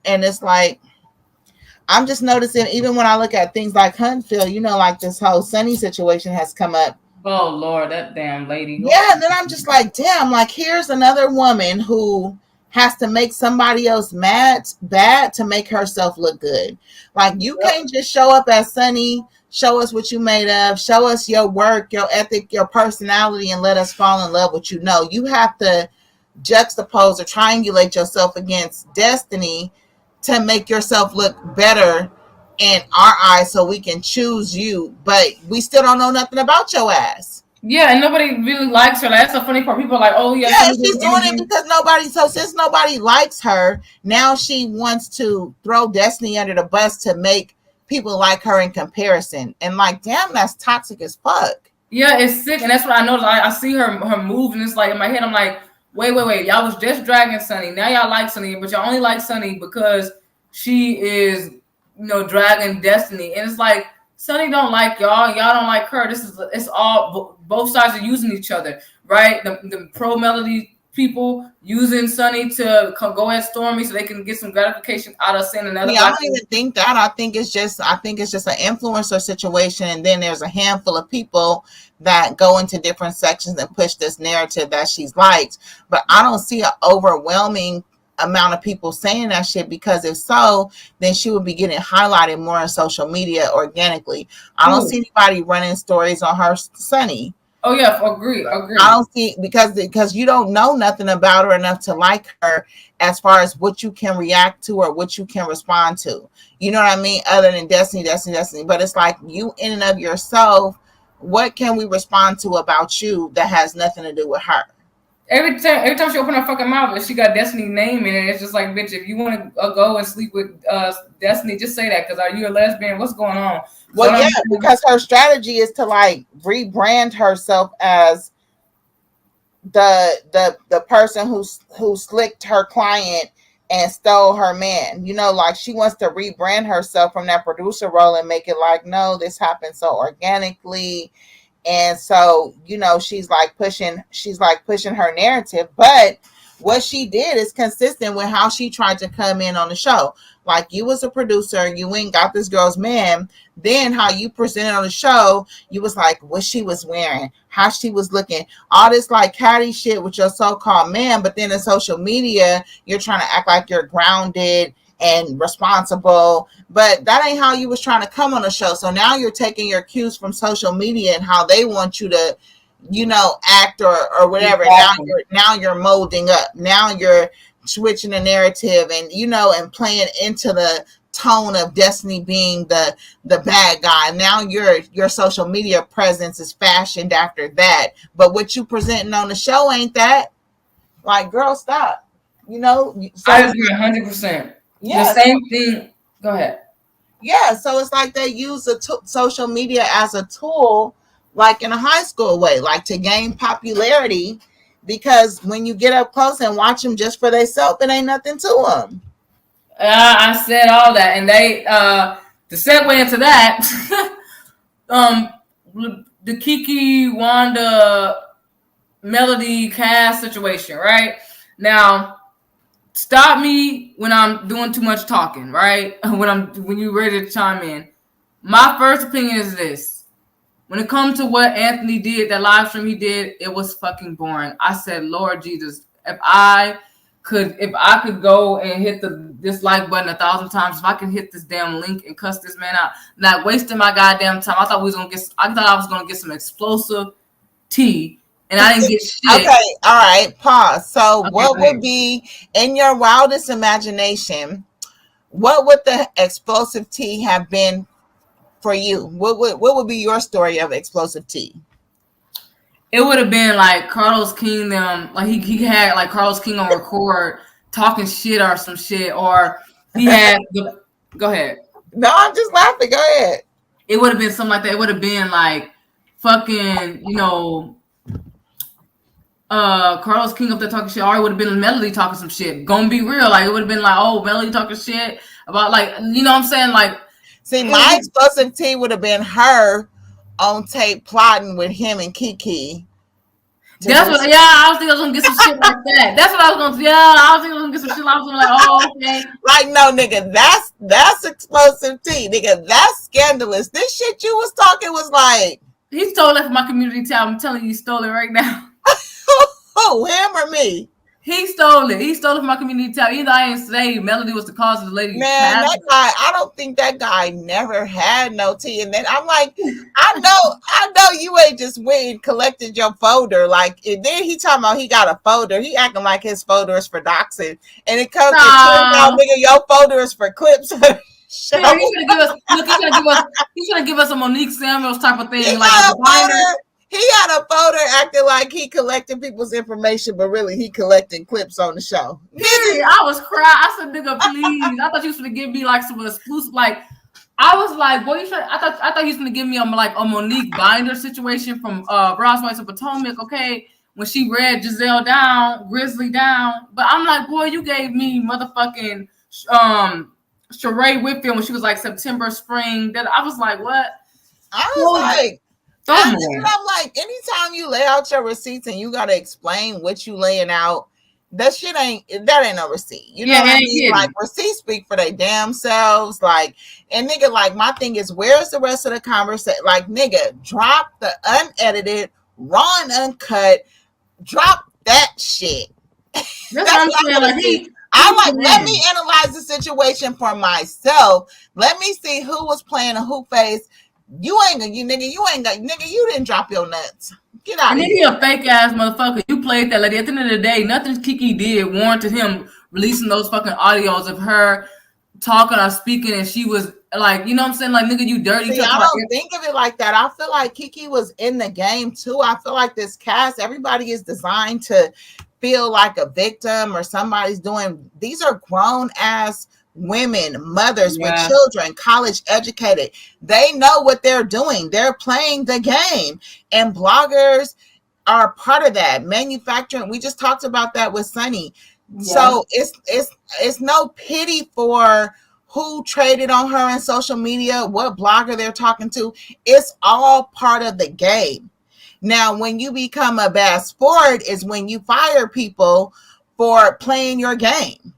And it's like, I'm just noticing, even when I look at things like Hunfield, like this whole Sunny situation has come up. Oh Lord, that damn lady. Oh, Yeah, and then I'm just like, damn, like here's another woman who has to make somebody else bad to make herself look good. Like you yep. can't just show up as Sunny, show us what you made of, show us your work, your ethic, your personality, and let us fall in love with you. No, you have to juxtapose or triangulate yourself against Destiny to make yourself look better in our eyes so we can choose you. But we still don't know nothing about your ass. Yeah, and nobody really likes her. Like, that's the funny part. People are like, "Oh, yeah, Yeah, Sunny and did she's an doing it interview." because nobody. So since nobody likes her, now she wants to throw Destiny under the bus to make people like her in comparison. And like, damn, that's toxic as fuck. Yeah, it's sick, and that's what I noticed. I see her move, and it's like in my head, I'm like, wait. Y'all was just dragging Sunny. Now y'all like Sunny, but y'all only like Sunny because she is, dragging Destiny. And it's like Sunny don't like y'all. Y'all don't like her. It's all both sides are using each other, right? The pro melody people using Sunny to go at Stormy so they can get some gratification out of seeing another See, I black don't woman. even think that. I think it's just an influencer situation, and then there's a handful of people that go into different sections and push this narrative that she's liked. But I don't see an overwhelming amount of people saying that shit, because if so, then she would be getting highlighted more on social media organically. I don't Who? see anybody running stories on her Sunny. Oh yeah, agree, I agree. don't see, because you don't know nothing about her enough to like her, as far as what you can react to or what you can respond to. You know what I mean? Other than Destiny. But it's like, you in and of yourself, what can we respond to about you that has nothing to do with her? Every time she open her fucking mouth and she got Destiny's name in it, it's just like, bitch, if you want to go and sleep with Destiny, just say that. Because are you a lesbian? What's going on? Well, What yeah, I'm because her strategy is to like rebrand herself as the person who slicked her client and stole her man. Like she wants to rebrand herself from that producer role and make it like, no, this happened so organically. And so, she's like pushing her narrative. But what she did is consistent with how she tried to come in on the show. Like, you was a producer, you went and got this girl's man. Then how you presented on the show, you was like what she was wearing, how she was looking, all this like catty shit with your so-called man. But then in social media, you're trying to act like you're grounded and responsible, but that ain't how you was trying to come on the show. So now you're taking your cues from social media and how they want you to, act or whatever. exactly. Now you're molding up. Now you're switching the narrative, and and playing into the tone of Destiny being the bad guy. Now your social media presence is fashioned after that. But what you presenting on the show ain't that. Like, girl, stop. I So agree 100%. The yeah, same thing. Go ahead. yeah, so it's like they use social media as a tool, like in a high school way, like to gain popularity. Because when you get up close and watch them just for themselves, it ain't nothing to them. I said all that, and they to segue into that. um, the Kiki Wanda Melody cast situation, right? Now, stop me when I'm doing too much talking, right? When you're ready to chime in. My first opinion is this. When it comes to what Anthony did, that live stream he did, it was fucking boring. I said, Lord Jesus, if I could go and hit the dislike button 1,000 times, if I could hit this damn link and cuss this man out, not wasting my goddamn time. I thought I was gonna get some explosive tea, and I didn't get shit. Okay, all right, pause. So, Okay, what go would ahead. be in your wildest imagination? What would the explosive tea have been for you? What would be your story of explosive tea? It would have been like Carlos King them, like he had like Carlos King on record talking shit or some shit, or he had the. Go ahead. No, I'm just laughing. Go ahead. It would have been something like that. It would have been like fucking, Carlos King up there talking shit, or it would have been Melody talking some shit. Gonna be real, like it would have been like, oh, Melody talking shit about like, what I'm saying, like See, my it, explosive tea would have been her on tape plotting with him and Kiki. to That's do what. some. Yeah, I was thinking I was gonna get some shit like that. That's what I was gonna. Yeah, I was thinking I was gonna get some shit. I was gonna like, oh, okay. Like, no, nigga, that's explosive tea, nigga. That's scandalous. This shit you was talking was like, He stole it from my community tab. I'm telling you, he stole it right now. oh, him or me? He stole it. He stole it from my community tab. Either I ain't say Melody was the cause of the lady Man, that passing. guy, I don't think that guy never had no tea. And then I'm like, I know you ain't just went and collected your folder. Like, and then he talking about he got a folder. He acting like his folder is for doxing. And it turns out, No. nigga, your folder is for clips of the show. Yeah, he's gonna give us. Look, He's gonna give us a Monique Samuels type of He thing, like with got the a binder. folder. He had a folder acting like he collecting people's information, but really he collecting clips on the show. Period. I was crying. I said, "Nigga, please." I thought you was gonna give me like some exclusive. Like, I was like, "Boy, you should." I thought you was gonna give me a Monique binder situation from Housewives of Potomac. Okay, when she read Giselle down, Grizzly down. But I'm like, boy, you gave me motherfucking Sheree Whitfield when she was like September, spring. That I was like, what? I was like, and I'm like, anytime you lay out your receipts and you gotta explain what you laying out, that ain't no receipt. You know what I mean? Like, receipts speak for their damn selves. Like, and nigga, like, my thing is, where's the rest of the conversation? Like, nigga, drop the unedited, raw and uncut. Drop that shit. That's what I'm saying. Like, I'm like, let me analyze the situation for myself. Let me see who was playing and who faced. You didn't drop your nuts. Get out of here. And then he a fake ass motherfucker. You played that lady. At the end of the day, nothing Kiki did warranted him releasing those fucking audios of her talking or speaking, and she was like, you know what I'm saying? Like, nigga, you dirty. See, I don't think of it like that. I feel like Kiki was in the game too. I feel like this cast, everybody is designed to feel like a victim or somebody's doing. These are grown ass women, mothers with children, college educated. They know what they're doing. They're playing the game, and bloggers are part of that. Manufacturing. We just talked about that with Sunni. So it's no pity for who traded on her on social media, what blogger they're talking to. It's all part of the game. Now, when you become a bad sport is when you fire people for playing your game.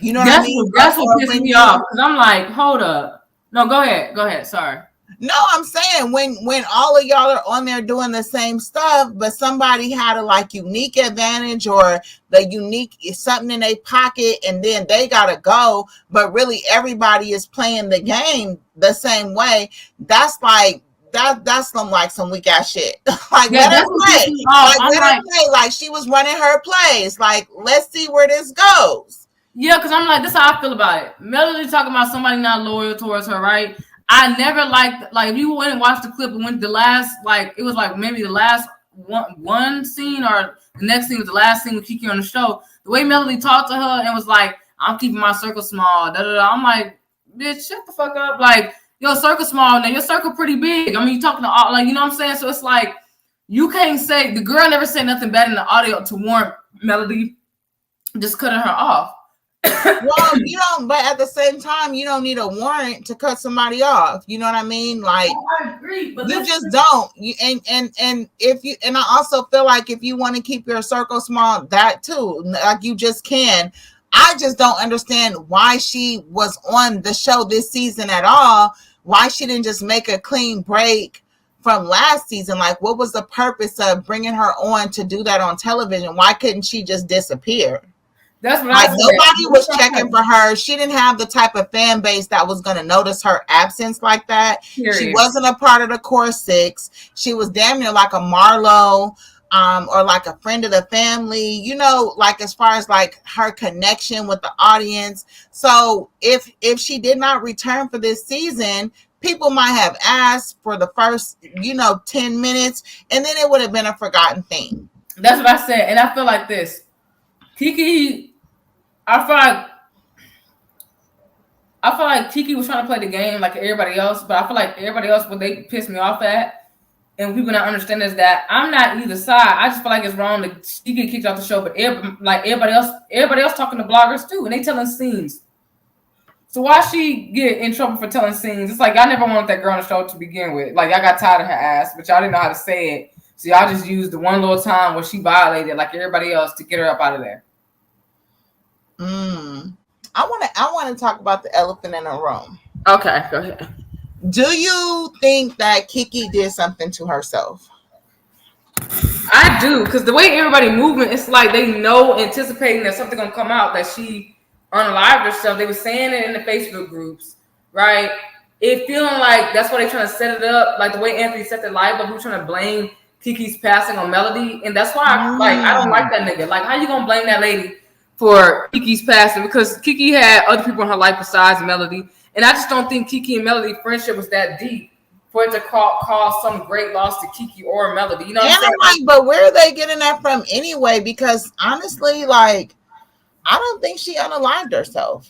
You know what I mean? That's what pissed me off. Because I'm like, hold up. No, go ahead. Go ahead. Sorry. No, I'm saying when all of y'all are on there doing the same stuff, but somebody had a like unique advantage or the unique something in their pocket, and then they gotta go, but really everybody is playing the game the same way. That's like that's some weak ass shit. Like, let her play. Like, let her play. Like, she was running her plays. Like, let's see where this goes. Yeah, because I'm like, this is how I feel about it. Melody talking about somebody not loyal towards her, right? I never liked, like, if you went and watched the clip and went the last, like, it was like maybe the last one scene or the next scene was the last scene with Kiki on the show. The way Melody talked to her and was like, I'm keeping my circle small. Da, da, da. I'm like, bitch, shut the fuck up. Like, your circle small, now your circle pretty big. I mean, you talking to all, like, you know what I'm saying? So it's like, you can't say, the girl never said nothing bad in the audio to warrant Melody just cutting her off. Well, you don't, but at the same time, you don't need a warrant to cut somebody off. You know what I mean? Like, I agree, but you just don't. You and if you, and I also feel like if you want to keep your circle small, that too, like, you just can. I just don't understand why she was on the show this season at all. Why she didn't just make a clean break from last season? Like, what was the purpose of bringing her on to do that on television? Why couldn't she just disappear? That's what like, I said. Nobody was checking for her. She didn't have the type of fan base that was going to notice her absence like that. Period. She wasn't a part of the core six. She was damn near like a Marlo, or like a friend of the family, you know, like as far as like her connection with the audience. So if she did not return for this season, people might have asked for the first, 10 minutes, and then it would have been a forgotten thing. That's what I said. And I feel like this. Kiki, I feel like Kiki was trying to play the game like everybody else, but I feel like everybody else, what they pissed me off at, and people not understand is that I'm not either side. I just feel like it's wrong that she get kicked off the show, but everybody else talking to bloggers too, and they telling scenes. So why she get in trouble for telling scenes? It's like, I never wanted that girl on the show to begin with. Like, I got tired of her ass, but y'all didn't know how to say it. See, I just used the one little time where she violated like everybody else to get her up out of there. I want to talk about the elephant in the room. Okay, go ahead. Do you think that Kiki did something to herself? I do, because the way everybody moving, it's like they know, anticipating that something gonna come out that she unalived herself. They were saying it in the Facebook groups, right? It feeling like that's why they trying to set it up, like the way Anthony set the live up. We're trying to blame Kiki's passing on Melody, and that's why I don't like that nigga. Like, how you gonna blame that lady for Kiki's passing? Because Kiki had other people in her life besides Melody, and I just don't think Kiki and Melody friendship was that deep for it to cause some great loss to Kiki or Melody. You know what I'm saying? I'm like, but where are they getting that from anyway? Because honestly, like, I don't think she unalived herself.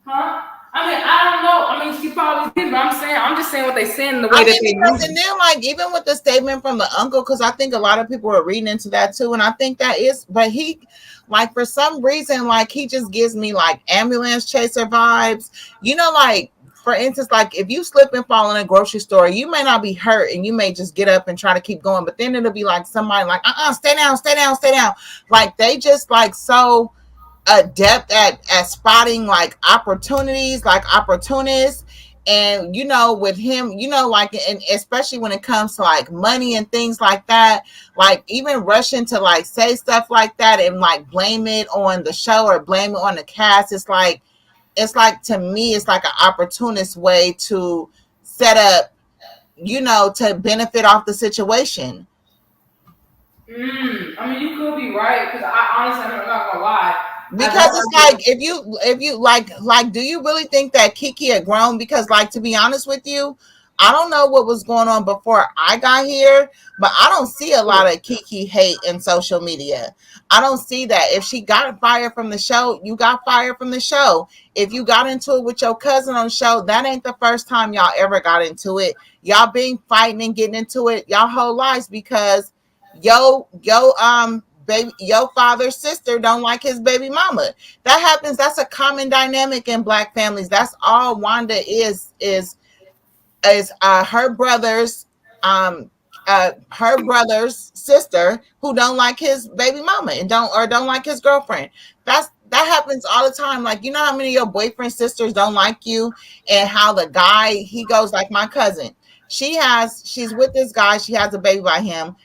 Huh? I mean, I don't know. I mean, she probably did, but I'm just saying what they saying in the way that they because, and then like even with the statement from the uncle, because I think a lot of people are reading into that too, and I think that is, but he, like for some reason, like he just gives me like ambulance chaser vibes. You know, like for instance, like if you slip and fall in a grocery store, you may not be hurt, and you may just get up and try to keep going, but then it'll be like somebody like, stay down, stay down, stay down. Like they just like so adept at spotting like opportunities, like opportunists. And you know, with him, you know, like, and especially when it comes to like money and things like that, like even rushing to like say stuff like that and like blame it on the show or blame it on the cast, it's like to me it's like an opportunist way to set up, you know, to benefit off the situation. I mean, you could be right, because I honestly, I'm not gonna lie. Because it's like if you like do you really think that Kiki had grown? Because like, to be honest with you, I don't know what was going on before I got here, but I don't see a lot of Kiki hate in social media. I don't see that. If she got fired from the show, you got fired from the show. If you got into it with your cousin on the show, that ain't the first time y'all ever got into it. Y'all been fighting and getting into it y'all whole lives because baby, your father's sister don't like his baby mama. That happens. That's a common dynamic in Black families. That's all Wanda is her brother's sister who don't like his baby mama and don't like his girlfriend. That happens all the time. Like, you know how many of your boyfriend's sisters don't like you, and how the guy, he goes like my cousin. She's with this guy. She has a baby by him.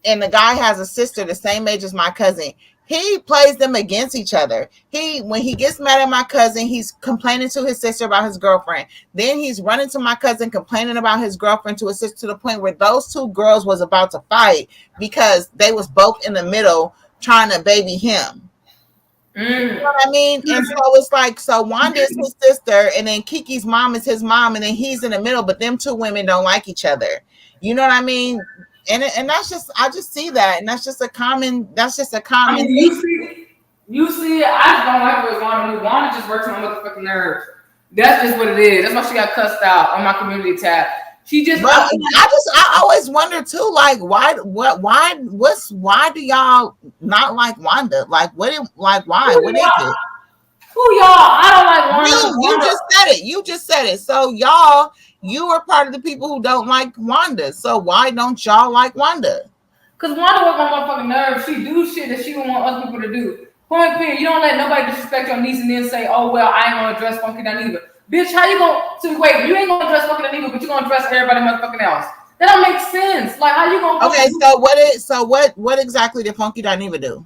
And the guy has a sister the same age as my cousin. He plays them against each other. When he gets mad at my cousin, he's complaining to his sister about his girlfriend. Then he's running to my cousin, complaining about his girlfriend to his sister, to the point where those two girls was about to fight because they was both in the middle trying to baby him. You know what I mean? And so it's like, so Wanda is his sister, and then Kiki's mom is his mom, and then he's in the middle, but them two women don't like each other. You know what I mean? And that's just, I just see that, and that's just a common. I mean, you see it. I just don't like what Wanda do. Wanda just works on my motherfucking nerves. That's just what it is. That's why she got cussed out on my community tab. She just. But I always wonder too, like why do y'all not like Wanda? Like why? What is it? Who y'all? I don't like Wanda. You just said it. So y'all. You are part of the people who don't like Wanda. So why don't y'all like Wanda? Because Wanda works on motherfucking nerves. She do shit that she don't want other people to do. Point period. You don't let nobody disrespect your niece and then say, oh, well, I ain't going to address Funky Dineva. Bitch, how you going to, wait, you ain't going to address Funky Dineva, but you going to address everybody motherfucking else. That don't make sense. Like, how you going to... Okay, so what exactly did Funky Dineva do?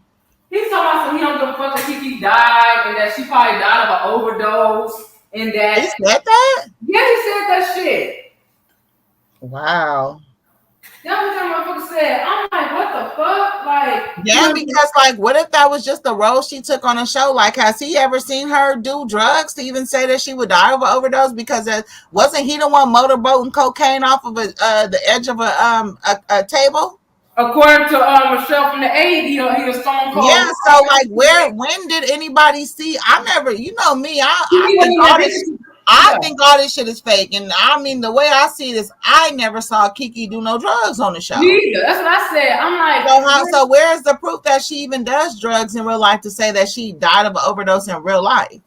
He's talking about some, he don't give a fuck that Kiki died and that she probably died of an overdose. And that he said that? Yeah, he said that shit. Wow. That's what that motherfucker said. I'm like, what the fuck? Like, yeah, because like, what if that was just the role she took on a show? Like, has he ever seen her do drugs to even say that she would die of an overdose? Because wasn't he the one motorboating cocaine off of the edge of a table? According to Michelle from the 80s, he was stone cold. Yeah, so like, when did anybody see? I never, you know me, I think all this shit is fake. And I mean, the way I see this, I never saw Kiki do no drugs on the show. Neither. That's what I said. I'm like, so where's the proof that she even does drugs in real life to say that she died of an overdose in real life?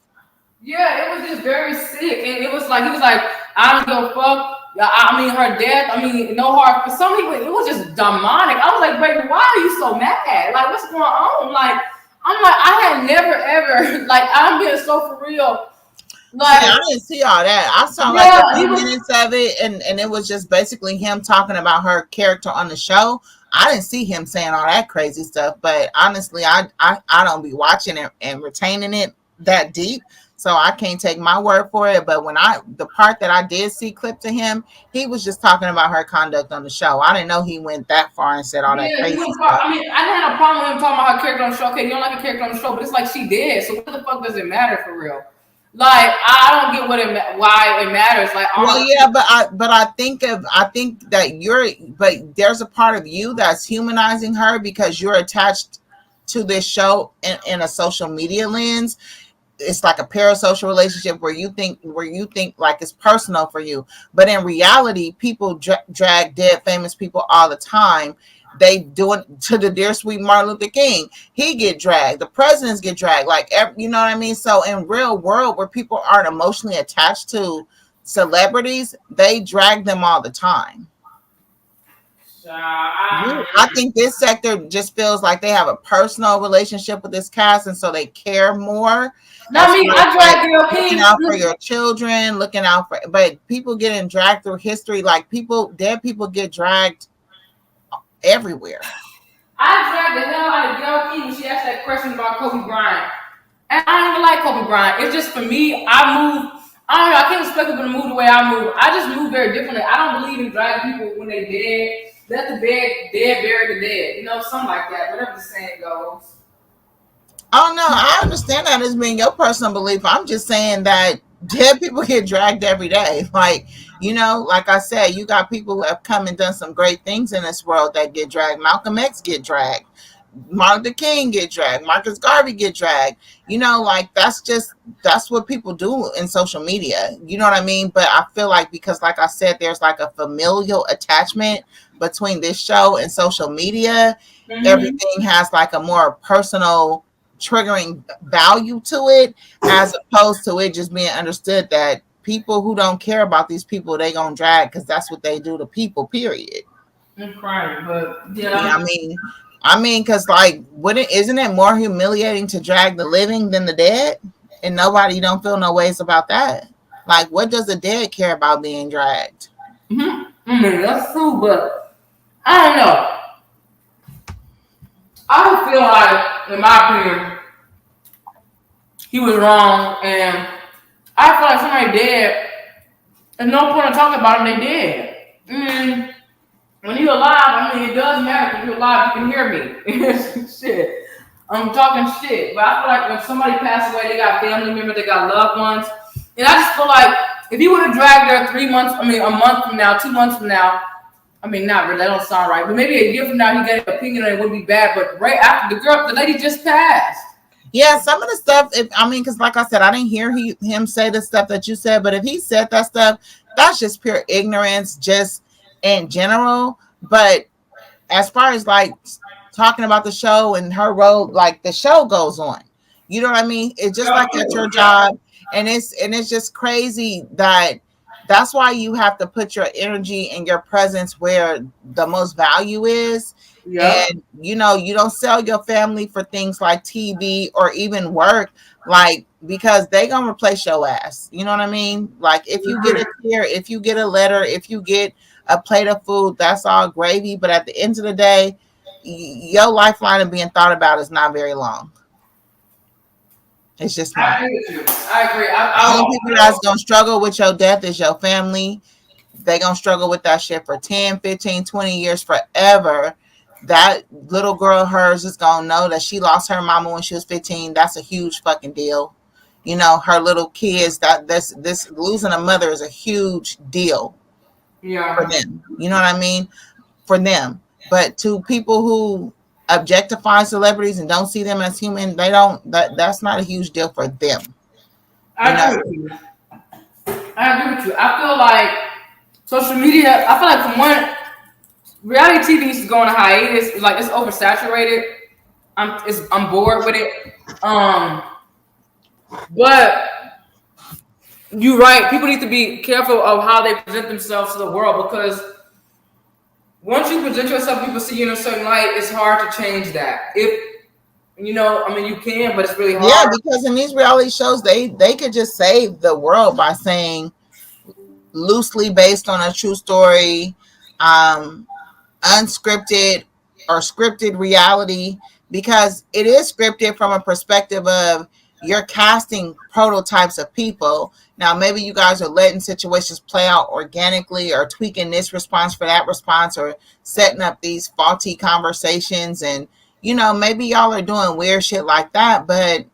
Yeah, it was just very sick. And it was like, he was like, I don't give a fuck. Yeah, I mean her death. I mean, no hard for some people. It was just demonic. I was like, baby, why are you so mad? Like, what's going on? Like, I'm like, I had never ever like I'm being so for real. See, Like, I didn't see all that. I saw like a yeah, he few was. minutes of it, and it was just basically him talking about her character on the show. I didn't see him saying all that crazy stuff, but honestly, I don't be watching it and retaining it that deep, so I can't take my word for it. But when the part that I did see clipped to him, he was just talking about her conduct on the show. I didn't know he went that far and said all that Yeah, he crazy was. stuff. I mean, I didn't have a problem with him talking about her character on the show. Okay, you don't like a character on the show, but it's like she did. So what the fuck does it matter for real? Like, I don't get why it matters. Like, Well, all yeah, I think that but there's a part of you that's humanizing her because you're attached to this show in a social media lens. It's like a parasocial relationship where you think like it's personal for you, but in reality, people drag dead famous people all the time. They do it to the dear sweet Martin Luther King. He get dragged. The presidents get dragged. Like you know what I mean. So in real world, where people aren't emotionally attached to celebrities, they drag them all the time. I think this sector just feels like they have a personal relationship with this cast, and so they care more not as me. far as I like dragged Gail looking King. out for your children, looking out for. But people getting dragged through history, like dead people get dragged everywhere. I dragged the hell out of Gail King when she asked that question about Kobe Bryant. And I don't even like Kobe Bryant. It's just for me, I move. I don't know. I can't expect people to move the way I move. I just move very differently. I don't believe in dragging people when they dead. Let the dead bury the dead. You know, something like that. Whatever the saying goes. Oh no, I understand that as being your personal belief. I'm just saying that dead people get dragged every day. Like, like I said, you got people who have come and done some great things in this world that get dragged. Malcolm X get dragged. Martin Luther King get dragged. Marcus Garvey get dragged. Like that's what people do in social media. You know what I mean? But I feel like because, like I said, there's like a familial attachment between this show and social media. Mm-hmm. Everything has like a more personal triggering value to it, as opposed to it just being understood that people who don't care about these people, they gonna drag because that's what they do to people, period. I'm crying, but Yeah, yeah. because like, isn't it more humiliating to drag the living than the dead? And nobody don't feel no ways about that. Like, what does the dead care about being dragged? Mm-hmm. I mean, that's true, but I don't know. I don't feel like, in my opinion, he was wrong, and I feel like somebody dead. There's no point in talking about him. They dead. When you're alive, I mean, it does matter. If you're alive, you can hear me. Shit. I'm talking shit. But I feel like when somebody passed away, they got family members, they got loved ones. And I just feel like if he would have dragged her 3 months, I mean, a month from now, 2 months from now, I mean, not really, that don't sound right. But maybe a year from now, he got an opinion and it wouldn't be bad. But right after the lady just passed. Yeah, some of the stuff, because like I said, I didn't hear him say the stuff that you said, but if he said that stuff, that's just pure ignorance, just in general. But as far as like talking about the show and her role, like the show goes on. You know what I mean? It's just like at your job, and it's just crazy that that's why you have to put your energy and your presence where the most value is. Yep. And you don't sell your family for things like TV or even work, like, because they gonna replace your ass. You know what I mean? Like, if you get a tear, if you get a letter, if you get a plate of food, that's all gravy. But at the end of the day, your lifeline of being thought about is not very long. It's just I not. agree with you. I agree. The only people that's gonna struggle with your death is your family. They gonna struggle with that shit for 10, 15, 20 years, forever. That little girl, hers, is gonna know that she lost her mama when she was 15. That's a huge fucking deal. Her little kids, that this losing a mother is a huge deal for Yeah. them. You know what I mean? For them. But to people who objectify celebrities and don't see them as human, they don't that's not a huge deal for them. You I know. agree with you. I agree with you. I feel like social media, I feel like from one reality TV needs to go on a hiatus. It's like it's oversaturated. I'm bored with it. But you're right. People need to be careful of how they present themselves to the world because once you present yourself, people see you in a certain light. It's hard to change that. If I mean, you can, but it's really Yeah, hard. because in these reality shows, they could just save the world by saying loosely based on a true story, um, unscripted or scripted reality, because it is scripted from a perspective of you're casting prototypes of people. Now, maybe you guys are letting situations play out organically or tweaking this response for that response or setting up these faulty conversations. And, maybe y'all are doing weird shit like that, but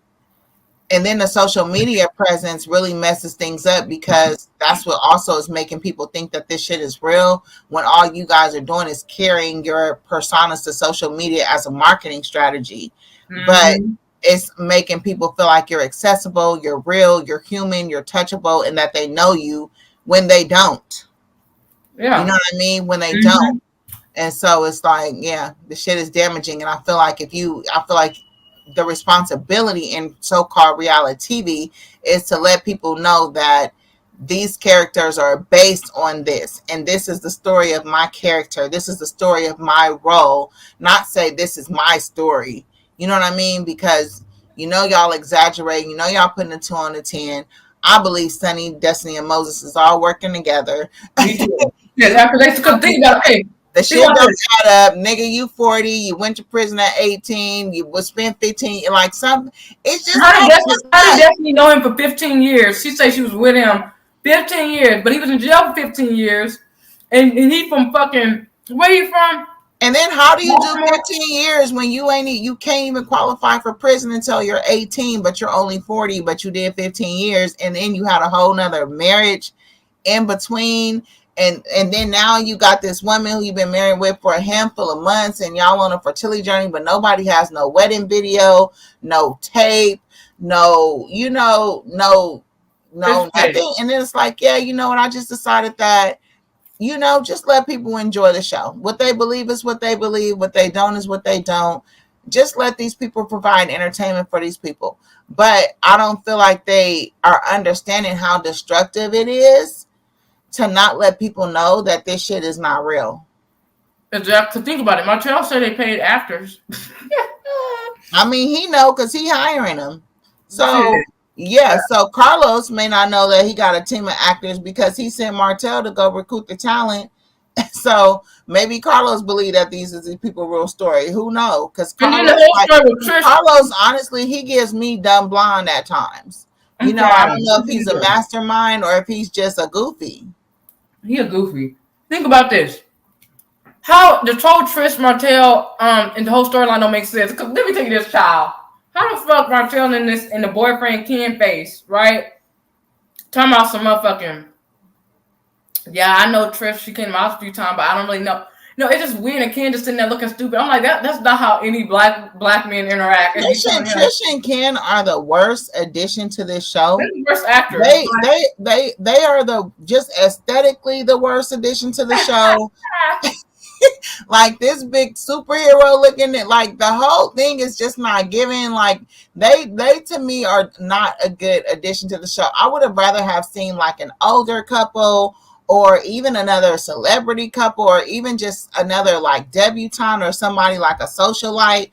and then the social media presence really messes things up because that's what also is making people think that this shit is real when all you guys are doing is carrying your personas to social media as a marketing strategy. But Mm-hmm. it's making people feel like you're accessible, you're real, you're human, you're touchable, and that they know you when they don't. You know Yeah. what I mean? When they don't. Mm-hmm. And so it's like, yeah, the shit is damaging. And I feel like the responsibility in so-called reality TV is to let people know that these characters are based on this. And this is the story of my character. This is the story of my role. Not say this is my story. You know what I mean? Because y'all exaggerating. Y'all putting a 2 on a 10. I believe Sunny, Destiny, and Moses is all working together. Me too. Yeah, after they could think about it. Hey, The think shit about don't this. add up, nigga. You 40, you went to prison at 18, you was spent 15, like something. It's just not How did right. Destiny know him for 15 years? She said she was with him 15 years, but he was in jail for 15 years. And he from fucking, where you from? And then how do you do Baltimore? 15 years when you can't even qualify for prison until you're 18, but you're only 40, but you did 15 years, and then you had a whole nother marriage in between. And then now you got this woman who you've been married with for a handful of months, and y'all on a fertility journey, but nobody has no wedding video, no tape, no, no nothing. And then it's like, yeah, you know what? I just decided that, just let people enjoy the show. What they believe is what they believe. What they don't is what they don't. Just let these people provide entertainment for these people. But I don't feel like they are understanding how destructive it is to not let people know that this shit is not real. Exactly. Think about it. Martell said they paid actors. I mean, he know because he hiring them. Shit. So yeah, so Carlos may not know that he got a team of actors because he sent Martell to go recruit the talent. So maybe Carlos believe that these is these people real story. Who knows? Because And then the whole story with Trish. Carlos, honestly, he gives me dumb blonde at times. I'm I don't crying. know if he's a mastermind or if he's just a goofy. He a goofy. Think about this. How the whole Trish Martell and the whole storyline don't make sense. Cause let me tell you this, child. How the fuck Martell in the boyfriend Ken face, right? Talking about some motherfucking. Yeah, I know Trish. She came out a few times, but I don't really know. No, it's just weird. And Ken just sitting there looking stupid. I'm like, that's not how any black men interact. And Trish and Ken are the worst addition to this show. They're the worst actors. They are the just aesthetically the worst addition to the show. Like this big superhero looking at, like the whole thing is just not giving. Like they to me are not a good addition to the show. I would have rather have seen like an older couple or even another celebrity couple or even just another like debutante or somebody like a socialite,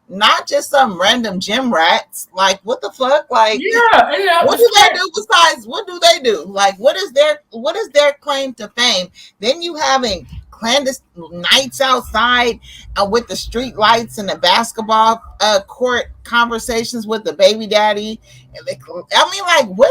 not just some random gym rats. Like what the fuck? Like yeah, what do they do besides what do they do? Like what is their claim to fame? Then you having clandestine nights outside with the street lights and the basketball court conversations with the baby daddy. I mean, like what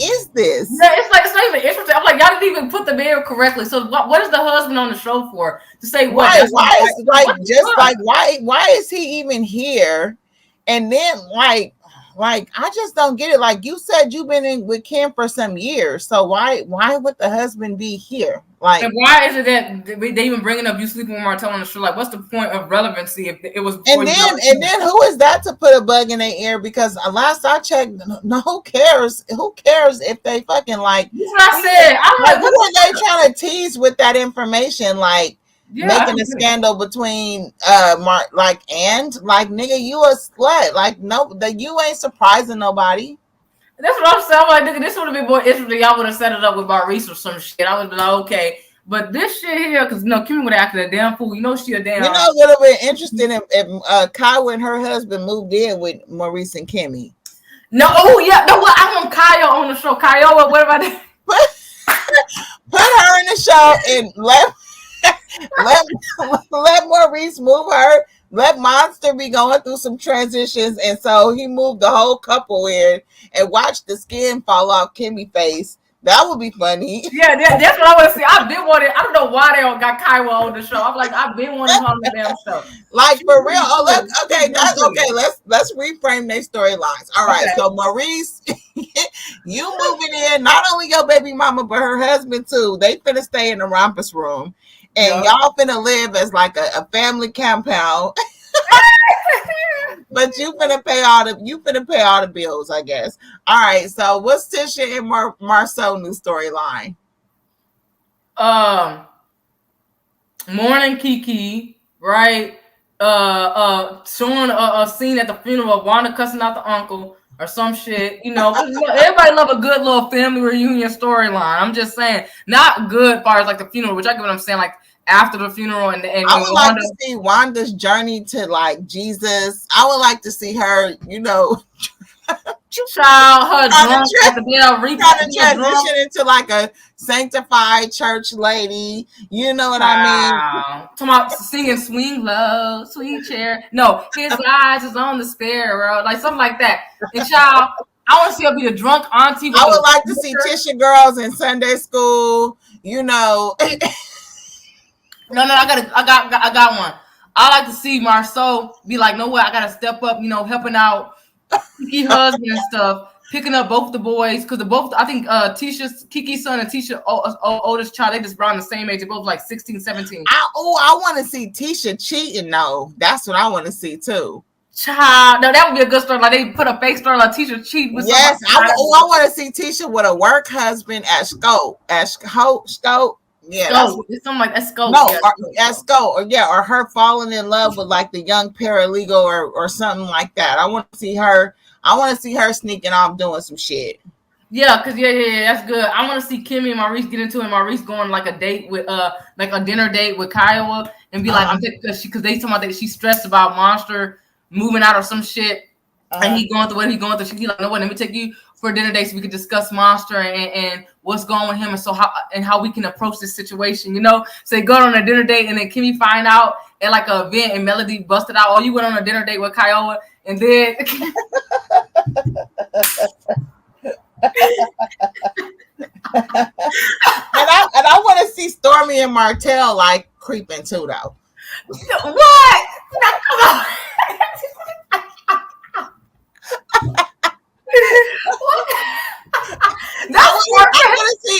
is this? Yeah, it's not even interesting. I'm like, y'all didn't even put the mail correctly. So what is the husband on the show for? To say what? Right? Why is like just like why is he even here? And then like I just don't get it. Like you said, you've been in with Kim for some years, so why would the husband be here? Like, and why is it that they even bringing up you sleeping with Martell on the show? Like, what's the point of relevancy if it was? And then who is that to put a bug in their ear? Because last I checked, no, who cares? Who cares if they fucking like? That's what I said. I'm like, what are they trying to tease with that information? Like making a scandal between Mark, and like nigga, you a slut. Like no, that you ain't surprising nobody. That's what I'm saying. I'm like, nigga, this would have been more interesting. I would have set it up with Maurice or some shit. I would have been like, okay. But this shit here, because Kimmy would have acted a damn fool. You know she a damn. You know, it would have been interesting if Kyle and her husband moved in with Maurice and Kimmy. No, oh yeah, no, what? I want Kyle on the show. Kyle, what about that? Put her in the show and let Maurice move her. Let Monster be going through some transitions, and so he moved the whole couple in and watched the skin fall off Kimmy's face. That would be funny. Yeah, that's what I want to see. I've been wanting. I don't know why they don't got Kyle on the show. I'm like, I've been wanting him on the damn show. Like for real. Oh, look. Okay, that's okay. Let's reframe their storylines. All right. Okay. So Maurice, you moving in, not only your baby mama, but her husband too. They finna stay in the rumpus room. And y'all finna live as like a family compound. But you finna pay all the bills, I guess. All right, so what's Tisha and Marceau new storyline? Morning Kiki, right? Showing a scene at the funeral of Wanda cussing out the uncle or some shit. Everybody love a good little family reunion storyline. I'm just saying, not good as far as like the funeral, which I get what I'm saying, like after the funeral and I would like to see Wanda's journey to like Jesus. I would like to see her, child, her drunk at the bell, trying to transition into like a sanctified church lady. You know what I mean? Talking about singing "Swing Low, Sweet Chair." No, his eyes is on the sparrow, like something like that. And child, I want to see her be the drunk auntie. I would like to see Tisha girls in Sunday school. No, I got one. I like to see Marceau be like, no way, I gotta step up, helping out Kiki husband and stuff, picking up both the boys, because I think Kiki's son and Tisha oldest child, they just around the same age. They're both like 16, 17. I want to see Tisha cheating though. That's what I want to see too. Child, no, that would be a good story. Like they put a fake story like Tisha cheat with yes. I want to see Tisha with a work husband at Scope. Yeah, it's something like Esco. No, Esco, or her falling in love with like the young paralegal or something like that. I want to see her sneaking off doing some shit. Yeah, because that's good. I want to see Kimmy and Maurice get into it. Maurice going like a date with like a dinner date with Kiowa and be like, because they talking about that she's stressed about Monster moving out or some shit. And he going through what he going through. She like, no, let me take you for a dinner date so we can discuss Monster and what's going on with him and so how we can approach this situation, So they go on a dinner date and then Kimmy find out at like an event and Melody busted out, you went on a dinner date with Kiowa and then and I want to see Stormy and Martell like creeping too though. What?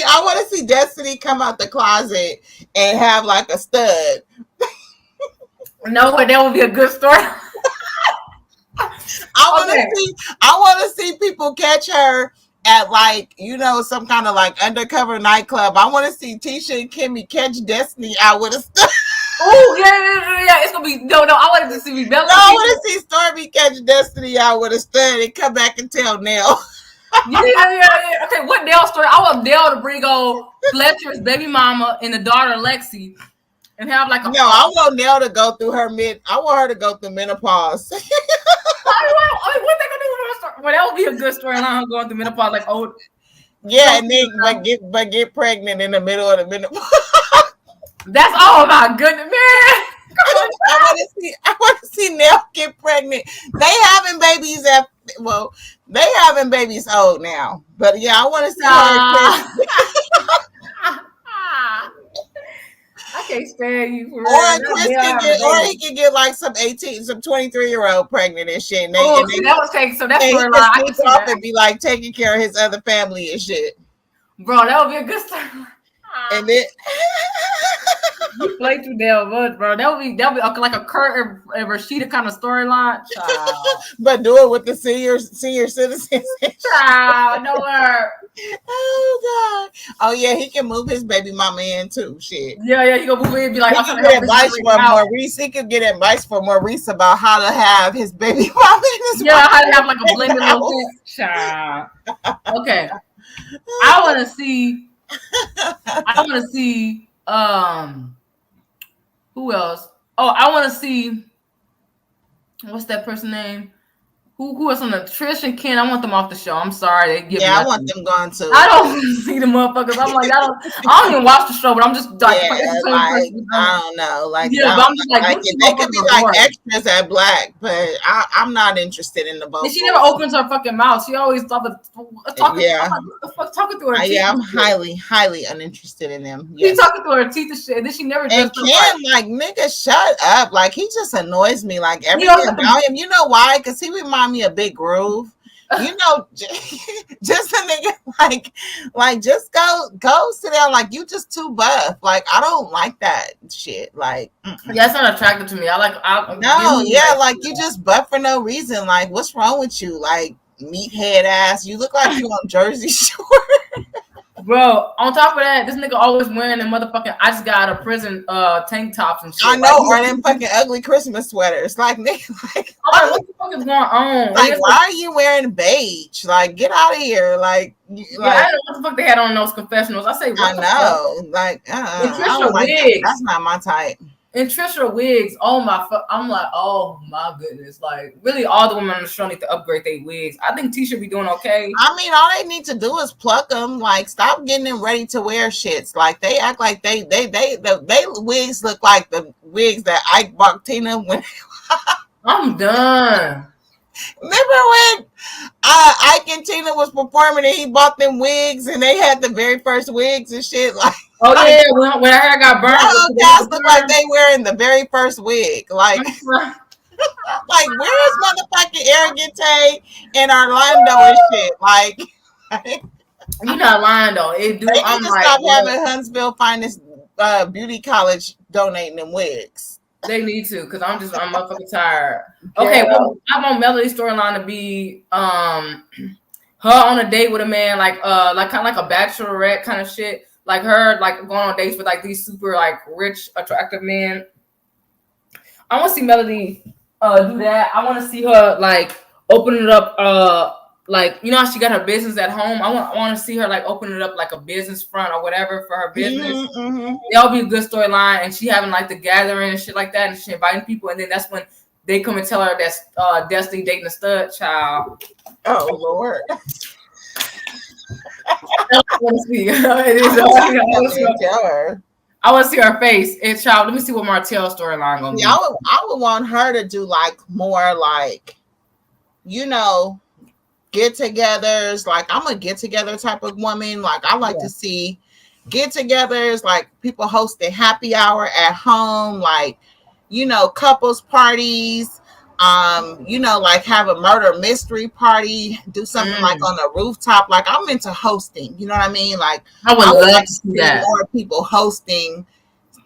I want to see Destiny come out the closet and have like a stud. No, that would be a good story. I want to see people catch her at like some kind of like undercover nightclub. I want to see Tisha and Kimmy catch Destiny out with a stud. Oh yeah, it's gonna be no. I wanted to see me. No, I want to see Stormy catch Destiny out with a stud and come back and tell Nell. Yeah. Okay, what Nell story? I want Nell to bring on Fletcher's baby mama and the daughter Lexi, and have like I want Nell to go through I want her to go through menopause. What they gonna do with her story? Well, that would be a good storyline. Going through menopause, like old. Yeah, and then get pregnant in the middle of the menopause. That's my goodness, man. I want to see Nell get pregnant. They having babies old now. But yeah, I want to see her. I can't stand you. For he can get like some 23-year-old pregnant and shit. And that was fake. So that's where I can see that. And be like taking care of his other family and shit. Bro, that would be a good story. And then You play too damn much, bro. That would be like a Kurt and Rashida kind of storyline. Child. But do it with the senior citizens. Child, nowhere. Oh God! Oh yeah, he can move his baby mama in too. Shit. Yeah, he gonna move in and be like, he can get advice from Maurice. He could get advice from Maurice about how to have his baby mama in his how to have like a blended little thing. Child. Okay. I wanna see who else? Oh, I wanna see what's that person's name? Who is on the Trish and Ken? I want them off the show. I'm sorry. They give I want them gone too. I don't see the motherfuckers. I'm like, I don't even watch the show, but I'm just like, I don't know. Like, but I'm just like they could be like extras at Black, but I'm not interested in the both. She never opens her fucking mouth. She always talking. Yeah. What the fuck talking through her teeth? Yeah, I'm highly uninterested in them. Yes. She's talking through her teeth and shit. And then she never does. And Ken, like, nigga, shut up. Like, he just annoys me. Like, everything about him. You know why? Because he reminds me of Big Groove. You know, just a nigga like just go sit down. Like, you just too buff. Like, I don't like that shit. Like, that's not attractive to me. Like you just buff for no reason. Like, what's wrong with you? Like, meathead ass. You look like you on Jersey Shore. Bro, on top of that, this nigga always wearing the motherfucking I just got out of prison tank tops and shit. I know, or them fucking ugly Christmas sweaters. Like, nigga, like, I'm like, what the fuck is going on? Like, why are you wearing beige? Like, get out of here. Like, I don't know what the fuck they had on those confessionals. I say, what I know. Fuck? Like, I don't like that. That's not my type. And Trisha wigs, I'm like, oh my goodness. Like, really, all the women on the show need to upgrade their wigs. I think T should be doing okay. I mean, all they need to do is pluck them. Like, stop getting them ready to wear shits. Like, they act like they wigs look like the wigs that Ike bought Tina when. I'm done. Remember when Ike and Tina was performing and he bought them wigs and they had the very first wigs and shit? Like, when her hair got burned, guys look like they wearing the very first wig. Like, like, where is motherfucking Arrogant Tay and Orlando and shit? Like, you're not lying though. They need to stop having Huntsville Finest Beauty College donating them wigs. They need to, because I'm motherfucking tired. Okay, well, I want Melody's storyline to be her on a date with a man, like kind of like a bachelorette kind of shit. Like her, like going on dates with like these super like rich, attractive men. I want to see Melody do that. I want to see her like open it up. Like, you know how she got her business at home. I want to see her like open it up like a business front or whatever for her business. Mm-hmm. That'll be a good storyline. And she having like the gathering and shit like that, and she inviting people, and then that's when they come and tell her that's Destiny dating a stud child. Oh Lord. I want to see. I want to see her face. And child, let me see what Martell's storyline gonna be. I would want her to do like more like, you know, get-togethers. Like, I'm a get-together type of woman. Like, I like to see get-togethers, like people hosting happy hour at home, like, you know, couples parties. You know, like have a murder mystery party, do something like on a rooftop. Like, I'm into hosting, you know what I mean? Like, I would love to see that. More people hosting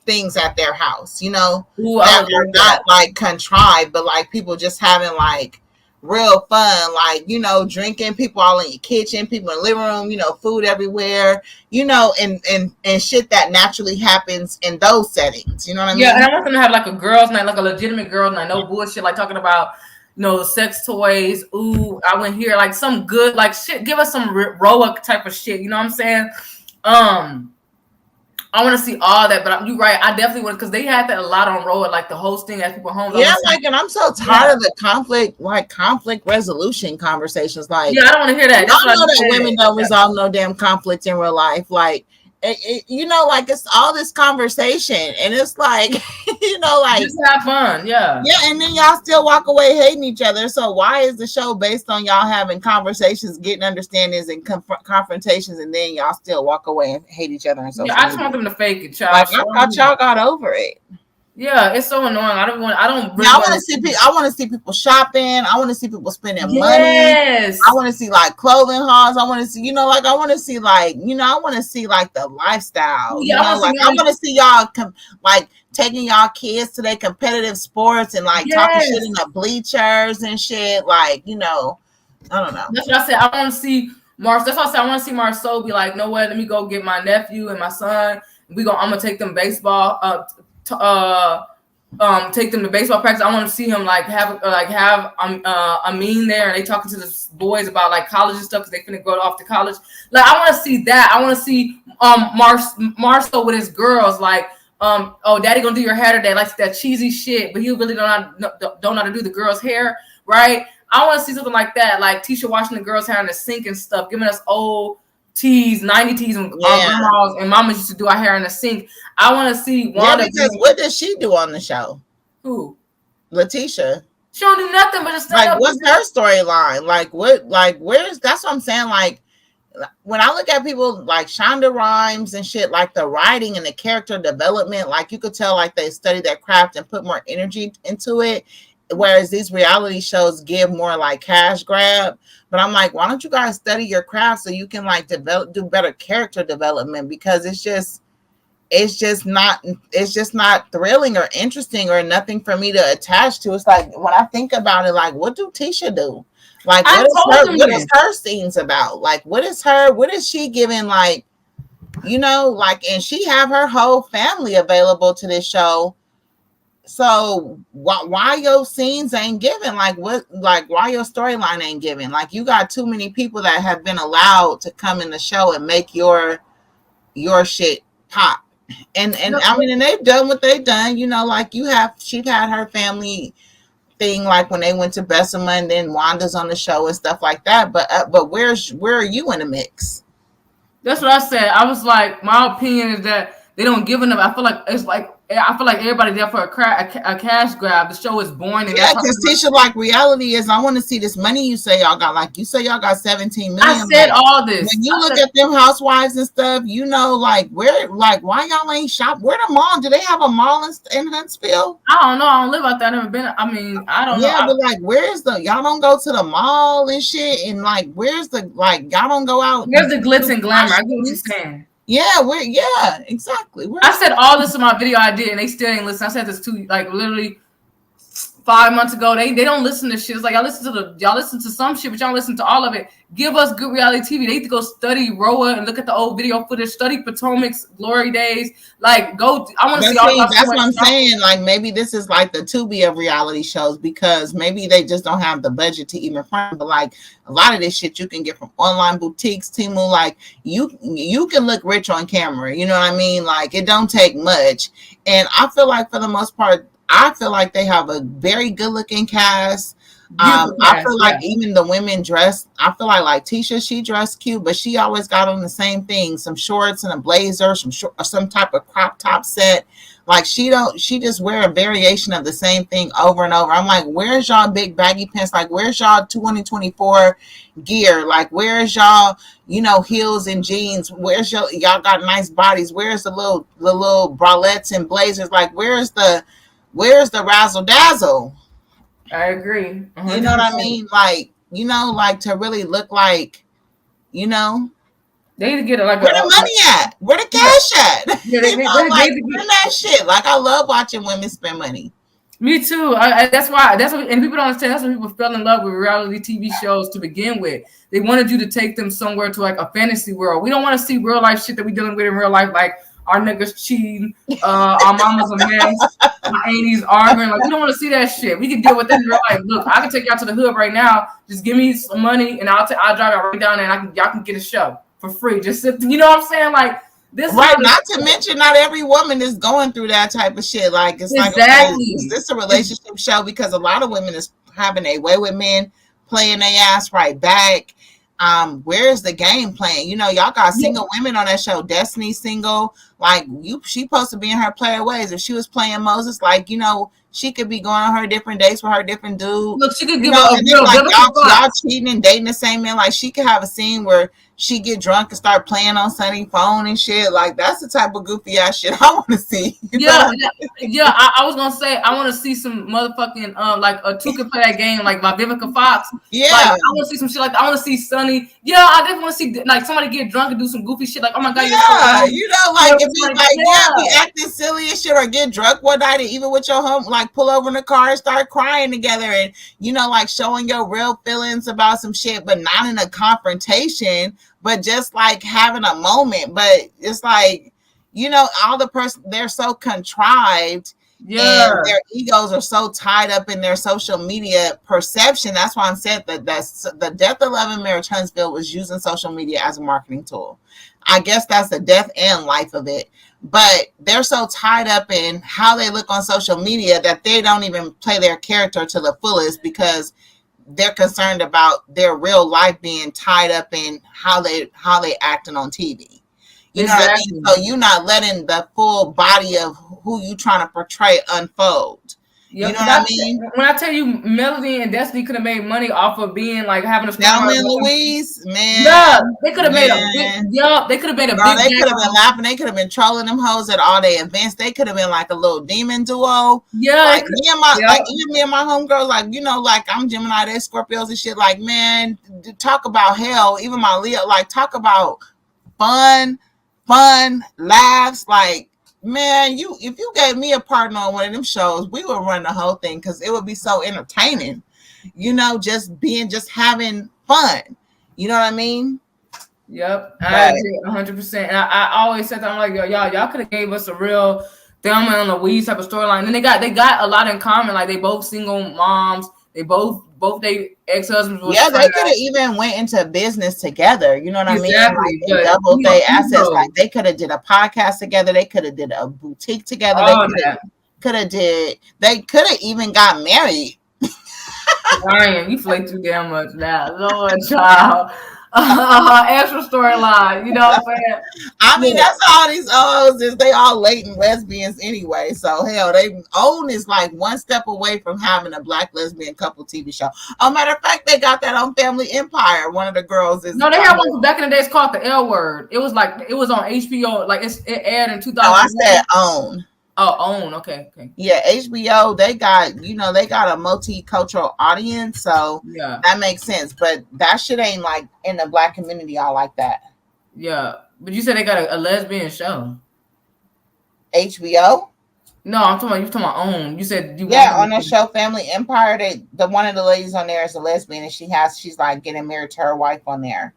things at their house, you know, that are not like contrived, but like people just having like real fun, like, you know, drinking, people all in your kitchen, people in the living room, you know, food everywhere, you know, and shit that naturally happens in those settings, you know what I mean? Yeah, and I want them to have like a girls' night, like a legitimate girls' night, no bullshit, like talking about, you know, sex toys. Ooh, I went here, like some good, like shit. Give us some Roa type of shit, you know what I'm saying? I want to see all that, but you're right. I definitely would, because they had that a lot on Road, like the hosting at people home. Yeah, like, and I'm so tired of the conflict resolution conversations. Like, yeah, I don't want to hear that. I know that women don't resolve no damn conflict in real life. Like, you know, like it's all this conversation, and it's like, you know, like just have fun, yeah, and then y'all still walk away hating each other. So why is the show based on y'all having conversations, getting understandings, and confrontations, and then y'all still walk away and hate each other? And so I just want them to fake it, child. Like, I thought y'all got over it. Yeah, it's so annoying. I don't Yeah, really I want want to to see see. I want to see people shopping. I want to see people spending money. I Yes. want to see like clothing hauls. I want to see, like I want to see like, I want to see like the lifestyle. Yeah, I want to see Like I mommy. want to see y'all like taking y'all kids to their competitive sports and like talking shit in Yes. the bleachers and shit. Like, I don't know. That's what I said. I want to see Mars. That's what I said. I want to see Marceau be like, no what? Let me go get my nephew and my son. I'm gonna take them baseball. Take them to baseball practice. I want to see him have Amin there, and they talking to the boys about like college and stuff because they finna go off to college. Like I want to see that. I want to see Marceau with his girls like. Oh, daddy gonna do your hair today, like that cheesy shit, but he really don't know how to do the girl's hair, right? I want to see something like that, like Tisha washing the girls' hair in the sink and stuff, giving us old teas, 90 teas, and our grandmas and mamas used to do our hair in the sink. I want to see Wanda. Yeah, because what does she do on the show? Who? Letitia. She don't do nothing but just stand like up. What's her storyline? Like what? Like where's? That's what I'm saying. Like when I look at people like Shonda Rhimes and shit, like the writing and the character development, like you could tell like they study their craft and put more energy into it. Whereas these reality shows give more like cash grab. But I'm like, why don't you guys study your craft so you can like do better character development? Because it's just not thrilling or interesting or nothing for me to attach to. It's like when I think about it, like what do Tisha do? Like what is her scenes about? Like what is she giving? Like, and she have her whole family available to this show. So why your scenes ain't given? Like what? Like why your storyline ain't given? Like you got too many people that have been allowed to come in the show and make your shit pop. And I mean, and they've done what they've done. Like she's had her family thing, like when they went to Bessemer, and then Wanda's on the show and stuff like that. But where are you in the mix? That's what I said. I was like, my opinion is that they don't give enough. I feel like everybody there for a cash grab. The show is boring. And yeah, because Tisha, like reality is, I want to see this money you say y'all got. Like you say y'all got 17 million. I said all this. When you look at them housewives and stuff, like why y'all ain't shop? Where the mall? Do they have a mall in Huntsville? I don't know. I don't live out there. I've never been. I mean, I don't know. Yeah, but like, where's y'all don't go to the mall and shit, and like, where's y'all don't go out? Where's the glitz and glamour? I get what you're saying. Yeah, exactly. I said all this in my video I did, and they still ain't listen. I said this too, like literally 5 months ago. They don't listen to shit. It's like y'all listen to some shit, but y'all don't listen to all of it. Give us good reality TV. They need to go study Roa and look at the old video footage. Study Potomac's glory days. Like go. I want to see all. That's what I'm saying. Like maybe this is like the Tubi of reality shows because maybe they just don't have the budget to even fund. But like a lot of this shit you can get from online boutiques, Temu. Like you can look rich on camera. You know what I mean? Like it don't take much. And I feel like for the most part, I feel like they have a very good looking cast. I feel like even the women dress. I feel like Tisha, she dressed cute, but she always got on the same thing: some shorts and a blazer, some type of crop top set. Like she just wear a variation of the same thing over and over. I'm like, where's y'all big baggy pants? Like where's y'all 2024 gear? Like where's y'all heels and jeans? Where's y'all got nice bodies? Where's the little bralettes and blazers? Like where's the razzle dazzle? I agree. 100%. You know what I mean? Like, like to really look like, they need to get where the money at? Where the cash at? Yeah, they that shit. Like, I love watching women spend money. Me too. That's what, and people don't understand. That's why people fell in love with reality TV shows to begin with. They wanted you to take them somewhere to like a fantasy world. We don't want to see real life shit that we dealing with in real life, like our niggas cheating, our mamas a mess, my aunties arguing. Like we don't want to see that shit. We can deal with that in real life. Look, I can take y'all to the hood right now. Just give me some money, and I'll drive y'all right down there, and y'all can get a show for free. Just sit, you know what I'm saying? Like this, right? Not to mention, not every woman is going through that type of shit. Like it's exactly. Like, okay, is this a relationship show? Because a lot of women is having a way with men, playing their ass right back. Where's the game plan? Y'all got single women on that show. Destiny single. Like she supposed to be in her player ways. If she was playing Moses, like she could be going on her different dates with her different dude. Look, she could give y'all cheating and dating the same man. Like she could have a scene where she get drunk and start playing on Sunny phone and shit. Like that's the type of goofy ass shit I want to see. I was gonna say I want to see some motherfucking like a two can play that game like my Vivica Fox. Yeah, like I want to see some shit like that. I want to see Sunny. Yeah, I definitely want to see like somebody get drunk and do some goofy shit. Like oh my god, you're so you know, like if you be acting silly and shit, or get drunk one night, and even with your home, like pull over in the car and start crying together, and like showing your real feelings about some shit, but not in a confrontation, but just like having a moment. But it's like, all the person, they're so contrived, and their egos are so tied up in their social media perception. That's why I'm saying that the death of Love and Marriage Huntsville was using social media as a marketing tool. I guess that's the death and life of it. But they're so tied up in how they look on social media that they don't even play their character to the fullest, because they're concerned about their real life being tied up in how they acting on TV. You know what I mean? So you're not letting the full body of who you trying to portray unfold. Yep. You know what I mean? When I tell you Melody and Destiny could have made money off of being like having a Thelma and Louise, man. Yeah, they could have made a big. Yeah, they could have made a big. They could have been laughing. They could have been trolling them hoes at all their events. They could have been like a little demon duo. Yeah, like me and my homegirls, like like I'm Gemini, they Scorpios and shit. Like man, talk about hell. Even my Leo, like talk about fun, laughs. Like man, if you gave me a partner on one of them shows, we would run the whole thing because it would be so entertaining. Just having fun. You know what I mean? Yep, I agree 100%. And I always said that, I'm like, y'all could have gave us a real Thelma and Louise type of storyline. And they got a lot in common. Like they both single moms. They both they ex-husbands. Yeah, they could have even went into business together. You know what I mean? Like they doubled their assets. Like they could have did a podcast together. They could have did a boutique together. They could have even got married. Ryan, you play too damn much now. Lord, child. Extra storyline, you know what I'm saying? I mean, that's all these O's is. They all latent lesbians anyway. So hell, they own is like one step away from having a black lesbian couple TV show. Oh, matter of fact, they got that on Family Empire. One of the girls is no, they had one back in the days called The L Word. It was on HBO. Like it aired in 2000. No, I said own. Oh, OWN. Okay. Yeah, HBO, they got a multicultural audience, so that makes sense. But that shit ain't like in the black community all like that. Yeah, but you said they got a lesbian show. HBO? No, I'm talking about OWN. You said on the show Family Empire, one of the ladies on there is a lesbian, and she's like getting married to her wife on there.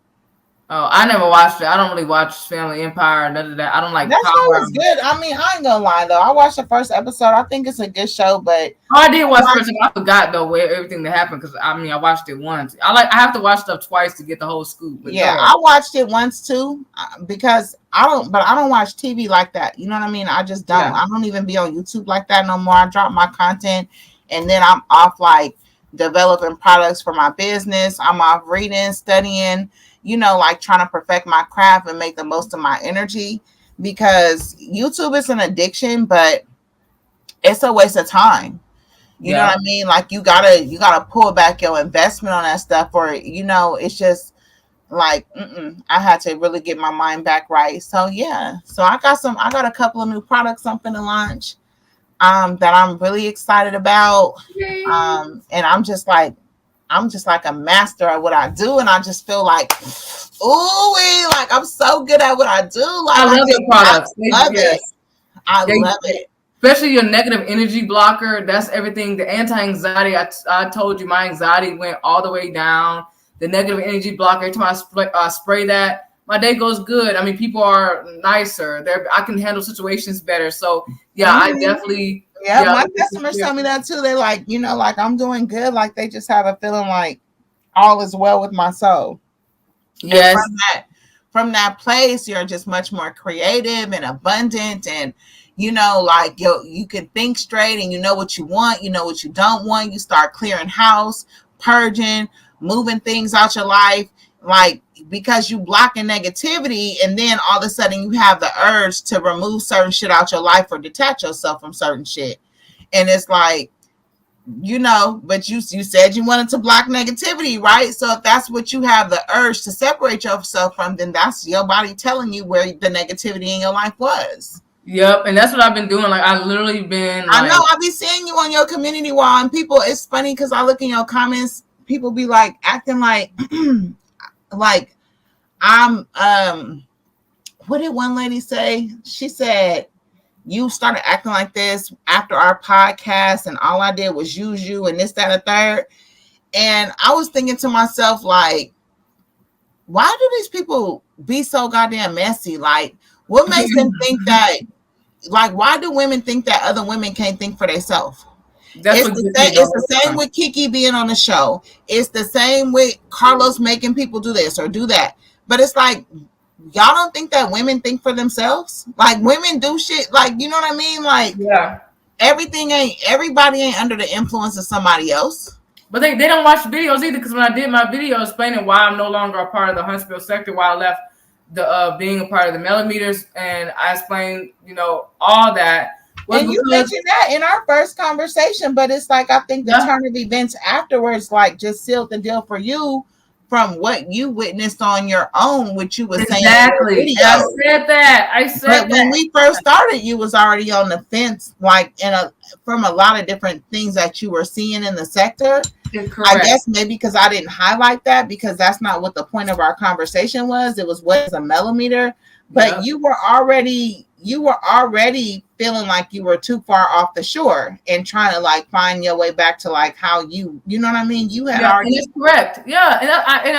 Oh, I never watched it. I don't really watch Family Empire. None of that. I don't like that show is good. I mean, I ain't gonna lie though. I watched the first episode. I think it's a good show, but I did watch first. I forgot though where everything that happened because I watched it once. I have to watch stuff twice to get the whole scoop. But I watched it once too because I don't watch TV like that. You know what I mean? I just don't. Yeah. I don't even be on YouTube like that no more. I drop my content and then I'm off like developing products for my business. I'm off reading, studying. Like trying to perfect my craft and make the most of my energy, because YouTube is an addiction, but it's a waste of time. You know what I mean? Like you gotta pull back your investment on that stuff, or it's just like I had to really get my mind back right. So so I got a couple of new products I'm finna launch that I'm really excited about. And I'm just like a master at what I do, and I just feel like, like I'm so good at what I do. Like I love your products. I love it. Especially your negative energy blocker. That's everything. The anti-anxiety. I told you my anxiety went all the way down. The negative energy blocker. Every time I spray that, my day goes good. I mean, people are nicer. I can handle situations better. So I definitely. Yeah, my customers tell me that too. They like, like I'm doing good. Like they just have a feeling like all is well with my soul. Yes. From that place, you're just much more creative and abundant, and like you can think straight, and you know what you want, you know what you don't want. You start clearing house, purging, moving things out your life, like because you blocking negativity, and then all of a sudden you have the urge to remove certain shit out your life or detach yourself from certain shit. And it's like but you said you wanted to block negativity, right? So if that's what you have the urge to separate yourself from, then that's your body telling you where the negativity in your life was. Yep, and that's what I've been doing. Like I literally been I know, like, I be seeing you on your community wall, and people, it's funny because I look in your comments, people be like acting like like I'm what did one lady say? She said, you started acting like this after our podcast, and all I did was use you and this, that, and the third. And I was thinking to myself, like, why do these people be so goddamn messy? Like, what makes them think that, like, why do women think that other women can't think for themselves? that's what gets me the It's the whole same time. with Kiki being on the show. It's the same with Carlos making people do this or do that. But it's like, y'all don't think that women think for themselves? Like, women do shit, like, you know what I mean? Like, Yeah. everybody ain't under the influence of somebody else. But they don't watch videos either, because when I did my video explaining why I'm no longer a part of the Huntsville sector, why I left the being a part of the millimeters, and I explained, all that was And you because mentioned that in our first conversation, but it's like, I think the turn of events afterwards, like, just sealed the deal for you from what you witnessed on your own, which you were saying in your exactly. video. And I said But that. when we first started, you was already on the fence, like from a lot of different things that you were seeing in the sector. Correct. I guess maybe because I didn't highlight that, because that's not what the point of our conversation was. It was, what is a millimeter? But Yep. you were already feeling like you were too far off the shore and trying to like find your way back to like how you know what I mean? You had already. And it's correct. Yeah. And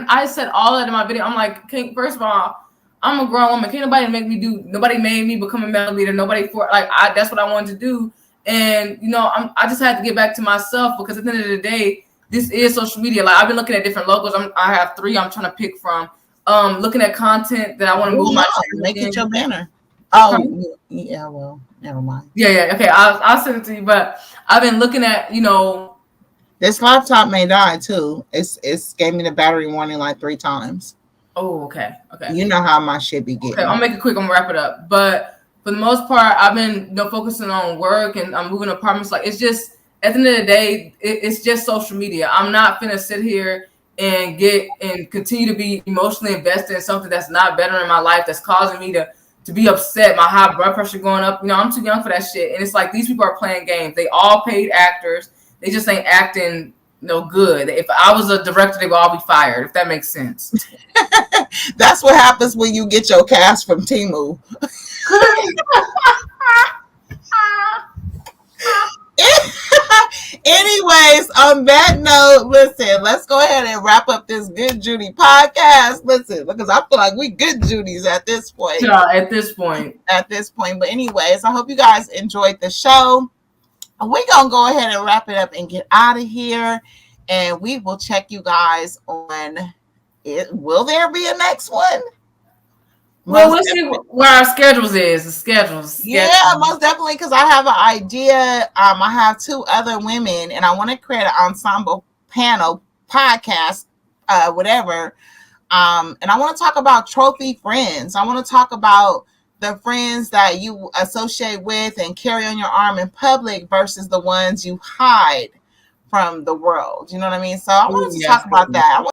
I said all that in my video. I'm like, first of all, I'm a grown woman. Can't nobody made me become a millimeter. That's what I wanted to do. And I just had to get back to myself, because at the end of the day, this is social media. Like, I've been looking at different logos. I have 3 I'm trying to pick from. Looking at content that I want to move my channel. Make it your banner. Oh, yeah, well, never mind. Yeah. Okay, I'll send it to you. But I've been looking at, this laptop may die too. It's gave me the battery warning like 3 times. Oh, okay. You know how my shit be getting. Okay, I'll make it quick. I'm gonna wrap it up. But for the most part, I've been focusing on work, and I'm moving apartments. Like, it's just, at the end of the day, it's just social media. I'm not finna sit here and continue to be emotionally invested in something that's not bettering my life, that's causing me to be upset, my high blood pressure going up. I'm too young for that shit. And it's like, these people are playing games. They all paid actors. They just ain't acting no good. If I was a director, they would all be fired, if that makes sense. That's what happens when you get your cast from Temu. Anyways, on that note, listen, let's go ahead and wrap up this Good Judy podcast. Listen, because I feel like we good Judys at this point. Yeah, at this point. But anyways, I hope you guys enjoyed the show. We're going to go ahead and wrap it up and get out of here. And we will check you guys on it. Will there be a next one? Well, we'll see where our schedules is. The schedules. Yeah, most definitely, because I have an idea. I have 2 other women, and I want to create an ensemble panel podcast, whatever. And I want to talk about trophy friends. I want to talk about the friends that you associate with and carry on your arm in public versus the ones you hide from the world. You know what I mean? So I wanted to talk about that.